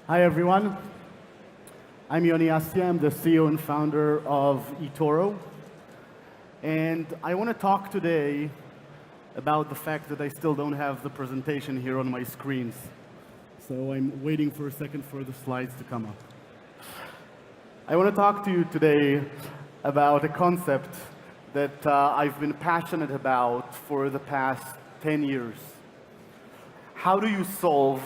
Hi, everyone. I'm Yoni Assia. I'm the CEO and founder of eToro. And I want to talk today about the fact that I still don't have the presentation here on my screens. So I'm waiting for a second for the slides to come up. I want to talk to you today about a concept that I've been passionate about for the past 10 years. How do you solve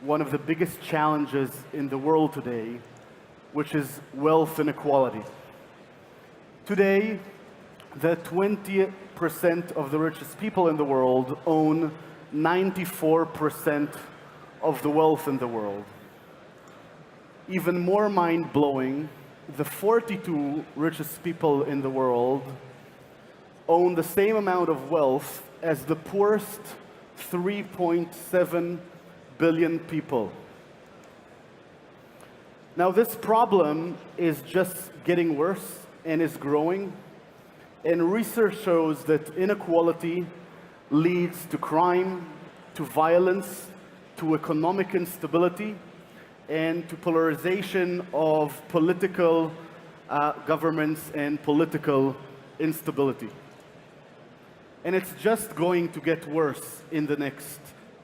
one of the biggest challenges in the world today, which is wealth inequality? Today, the 20% of the richest people in the world own 94% of the wealth in the world. Even more mind-blowing, the 42 richest people in the world own the same amount of wealth as the poorest 3.7 billion people. Now, this problem is just getting worse and is growing. And research shows that inequality leads to crime, to violence, to economic instability, and to polarization of political governments and political instability. And it's just going to get worse in the next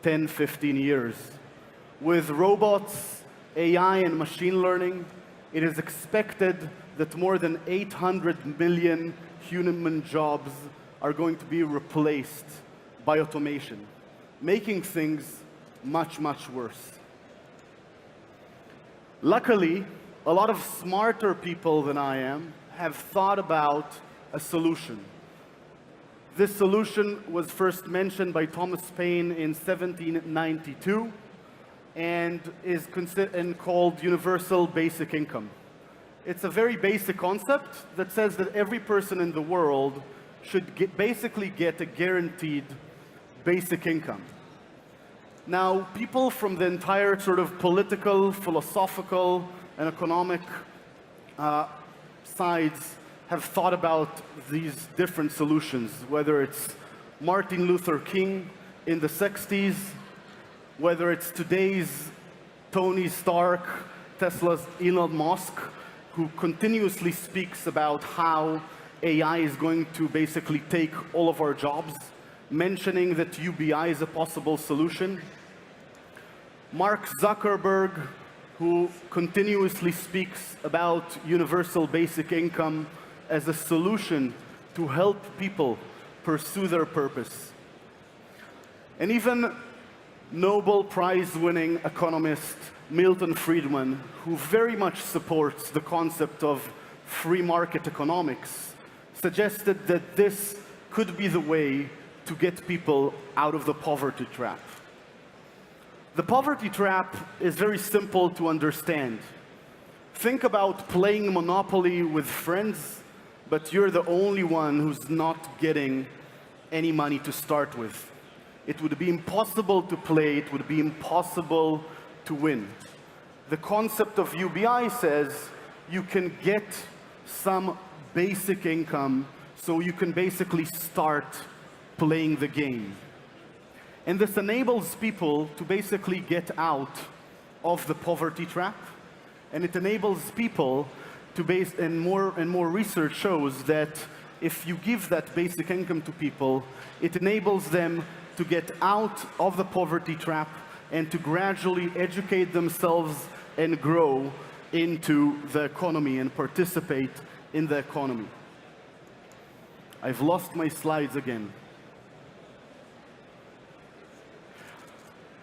10, 15 years. With robots, AI, and machine learning, it is expected that more than 800 million human jobs are going to be replaced by automation, making things much, much worse. Luckily, a lot of smarter people than I am have thought about a solution. This solution was first mentioned by Thomas Paine in 1792 and is called universal basic income. It's a very basic concept that says that every person in the world should basically get a guaranteed basic income. Now, people from the entire sort of political, philosophical, and economic sides have thought about these different solutions, whether it's Martin Luther King in the 60s, whether it's today's Tony Stark, Tesla's Elon Musk, who continuously speaks about how AI is going to basically take all of our jobs, mentioning that UBI is a possible solution. Mark Zuckerberg, who continuously speaks about universal basic income as a solution to help people pursue their purpose. And even Nobel Prize-winning economist Milton Friedman, who very much supports the concept of free market economics, suggested that this could be the way to get people out of the poverty trap. The poverty trap is very simple to understand. Think about playing Monopoly with friends, but you're the only one who's not getting any money to start with. It would be impossible to play, it would be impossible to win. The concept of UBI says you can get some basic income so you can basically start playing the game. And this enables people to basically get out of the poverty trap, and it enables people to and more research shows that if you give that basic income to people, it enables them to get out of the poverty trap and to gradually educate themselves and grow into the economy and participate in the economy. I've lost my slides again.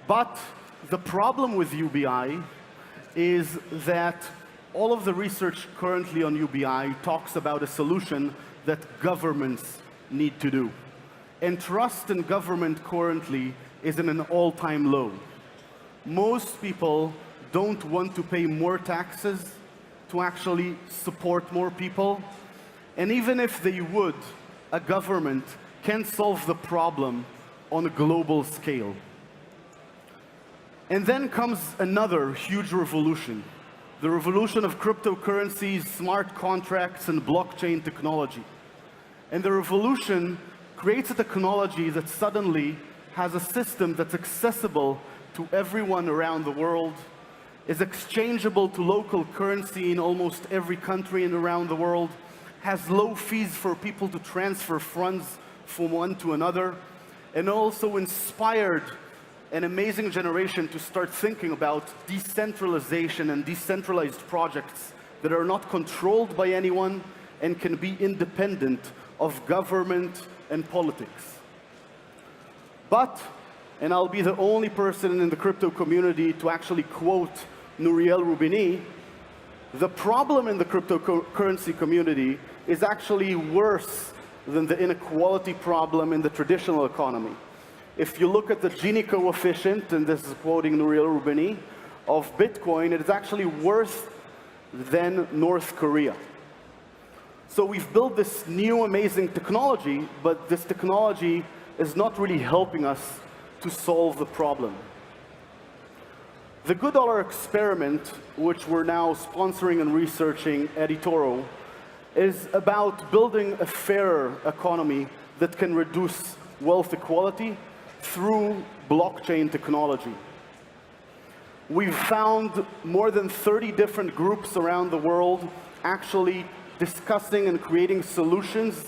But the problem with UBI is that all of the research currently on UBI talks about a solution that governments need to do. And trust in government currently is in an all-time low. Most people don't want to pay more taxes to actually support more people. And even if they would, a government can't solve the problem on a global scale. And then comes another huge revolution. The revolution of cryptocurrencies, smart contracts, and blockchain technology. And the revolution creates a technology that suddenly has a system that's accessible to everyone around the world, is exchangeable to local currency in almost every country and around the world, has low fees for people to transfer funds from one to another, and also inspired an amazing generation to start thinking about decentralization and decentralized projects that are not controlled by anyone and can be independent of government and politics. But, and I'll be the only person in the crypto community to actually quote Nouriel Roubini, the problem in the cryptocurrency community is actually worse than the inequality problem in the traditional economy. If you look at the Gini coefficient, and this is quoting Nouriel Roubini, of Bitcoin, it is actually worse than North Korea. So we've built this new amazing technology, but this technology is not really helping us to solve the problem. The GoodDollar experiment, which we're now sponsoring and researching at eToro, is about building a fairer economy that can reduce wealth equality through blockchain technology. We've found more than 30 different groups around the world actually discussing and creating solutions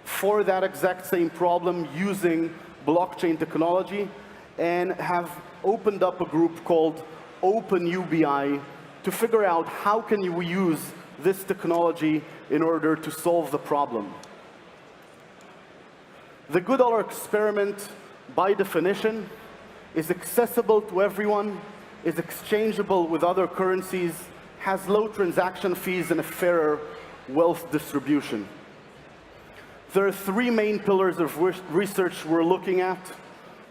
for that exact same problem using blockchain technology, and have opened up a group called OpenUBI to figure out how can we use this technology in order to solve the problem. The GoodDollar experiment, by definition, is accessible to everyone, is exchangeable with other currencies, has low transaction fees, and a fairer wealth distribution. There are three main pillars of research we're looking at.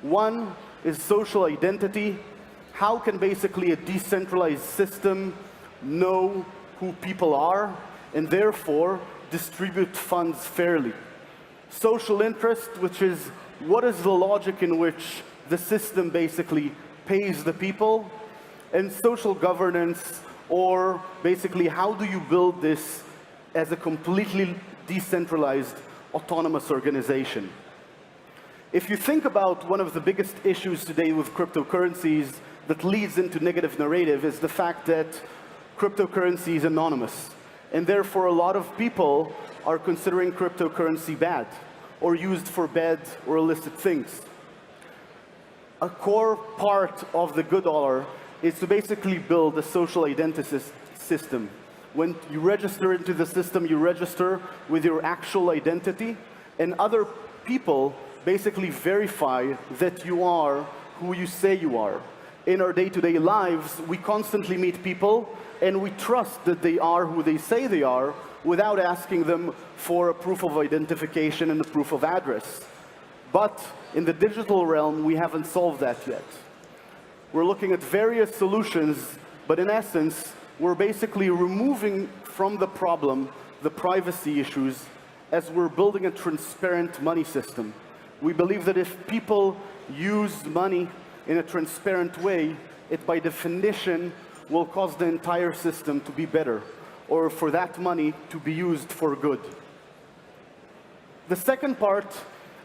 One is social identity. How can basically a decentralized system know who people are and therefore distribute funds fairly? Social interest, which is what is the logic in which the system basically pays the people? And social governance, or basically how do you build this as a completely decentralized autonomous organization? If you think about one of the biggest issues today with cryptocurrencies that leads into negative narrative is the fact that cryptocurrency is anonymous. And therefore, a lot of people are considering cryptocurrency bad or used for bad or illicit things. A core part of the GoodDollar is to basically build a social identity system. When you register into the system, you register with your actual identity, and other people basically verify that you are who you say you are. In our day-to-day lives, we constantly meet people, and we trust that they are who they say they are without asking them for a proof of identification and a proof of address. But in the digital realm, we haven't solved that yet. We're looking at various solutions, but in essence, we're basically removing from the problem the privacy issues as we're building a transparent money system. We believe that if people use money in a transparent way, it by definition will cause the entire system to be better, or for that money to be used for good. The second part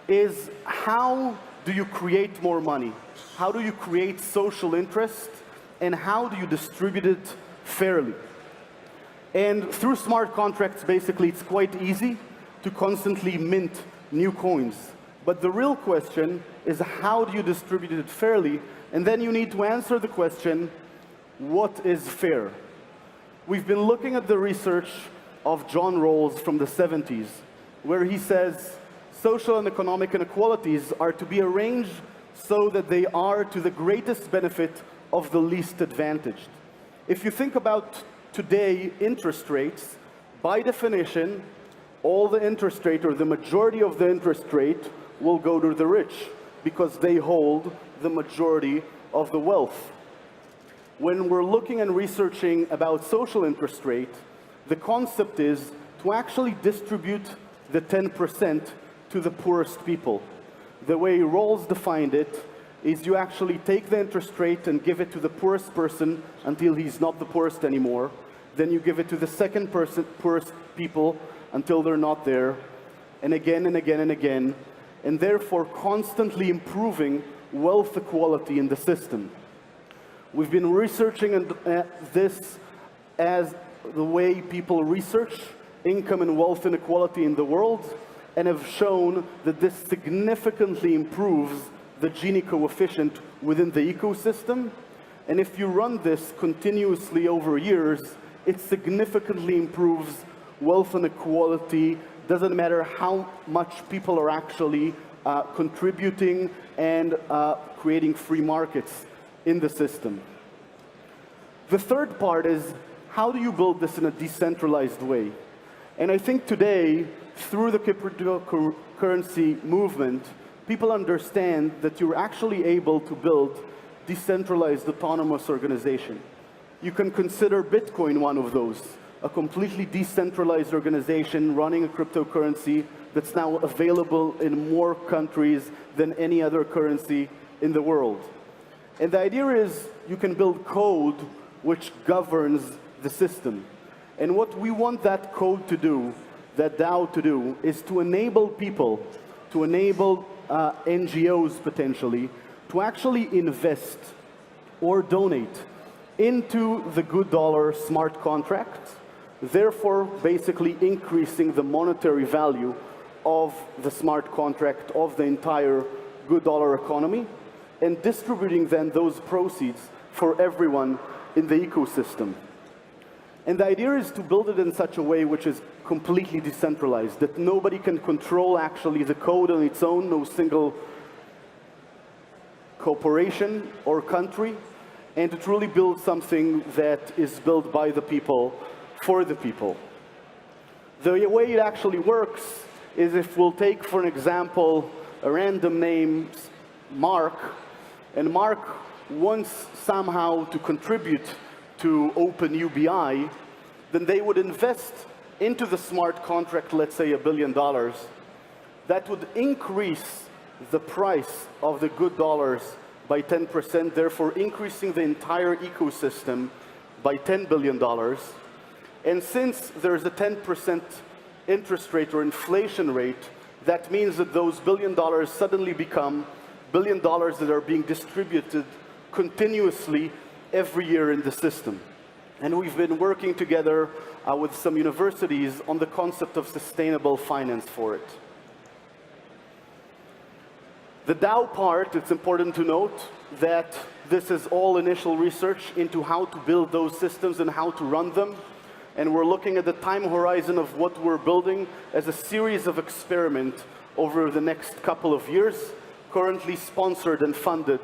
is, how do you create more money? How do you create social interest? And how do you distribute it fairly? And through smart contracts, basically, it's quite easy to constantly mint new coins. But the real question is, how do you distribute it fairly? And then you need to answer the question, what is fair? We've been looking at the research of John Rawls from the 70s, where he says, social and economic inequalities are to be arranged so that they are to the greatest benefit of the least advantaged. If you think about today interest rates, by definition, all the interest rate, or the majority of the interest rate, will go to the rich because they hold the majority of the wealth. When we're looking and researching about social interest rate, the concept is to actually distribute the 10% to the poorest people. The way Rawls defined it is you actually take the interest rate and give it to the poorest person until he's not the poorest anymore. Then you give it to the second poorest people until they're not there, and again and again and again, and therefore constantly improving wealth equality in the system. We've been researching this as the way people research income and wealth inequality in the world, and have shown that this significantly improves the Gini coefficient within the ecosystem. And if you run this continuously over years, it significantly improves wealth inequality. Doesn't matter how much people are actually contributing and creating free markets in the system. The third part is, how do you build this in a decentralized way? And I think today, through the cryptocurrency movement, people understand that you're actually able to build decentralized autonomous organization. You can consider Bitcoin one of those, a completely decentralized organization running a cryptocurrency that's now available in more countries than any other currency in the world. And the idea is you can build code which governs the system. And what we want that code to do, that DAO to do, is to enable people, to enable NGOs potentially, to actually invest or donate into the GoodDollar smart contract, therefore basically increasing the monetary value of the smart contract of the entire GoodDollar economy, and distributing then those proceeds for everyone in the ecosystem. And the idea is to build it in such a way which is completely decentralized, that nobody can control actually the code on its own, no single corporation or country, and to truly build something that is built by the people, for the people. The way it actually works is, if we'll take, for an example, a random name, Mark, and Mark wants somehow to contribute to Open UBI, then they would invest into the smart contract, let's say $1 billion. That would increase the price of the GoodDollars by 10%, therefore increasing the entire ecosystem by $10 billion. And since there's a 10% interest rate or inflation rate, that means that those $1 billion suddenly become $1 billion that are being distributed continuously every year in the system. And we've been working together with some universities on the concept of sustainable finance for it. The DAO part, it's important to note that this is all initial research into how to build those systems and how to run them. And we're looking at the time horizon of what we're building as a series of experiments over the next couple of years, currently sponsored and funded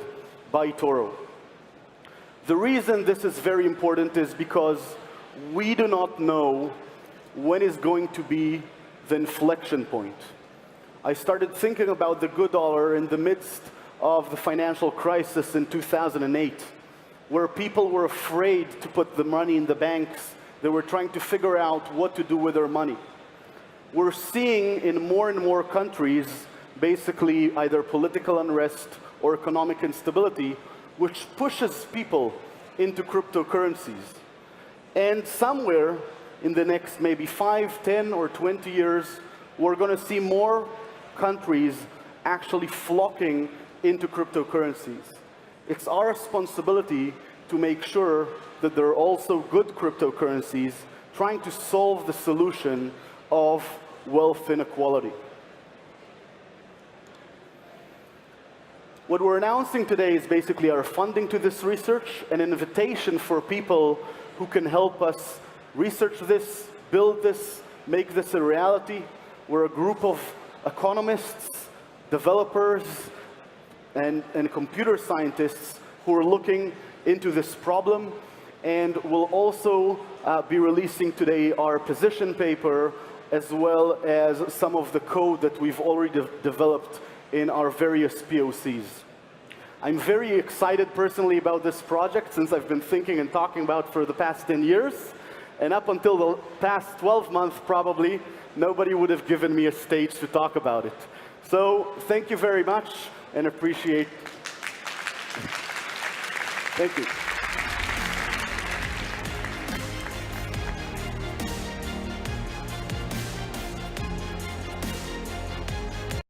by Toro. The reason this is very important is because we do not know when is going to be the inflection point. I started thinking about the GoodDollar in the midst of the financial crisis in 2008, where people were afraid to put the money in the banks. They were trying to figure out what to do with their money. We're seeing in more and more countries basically either political unrest or economic instability, which pushes people into cryptocurrencies. And somewhere in the next maybe 5, 10, or 20 years, we're going to see more countries actually flocking into cryptocurrencies. It's our responsibility to make sure that there are also good cryptocurrencies trying to solve the solution of wealth inequality. What we're announcing today is basically our funding to this research, an invitation for people who can help us research this, build this, make this a reality. We're a group of economists, developers, and computer scientists who are looking into this problem. And we'll also be releasing today our position paper, as well as some of the code that we've already developed in our various POCs. I'm very excited personally about this project, since I've been thinking and talking about it for the past 10 years. And up until the past 12 months, probably, nobody would have given me a stage to talk about it. So thank you very much, and appreciate. Thank you.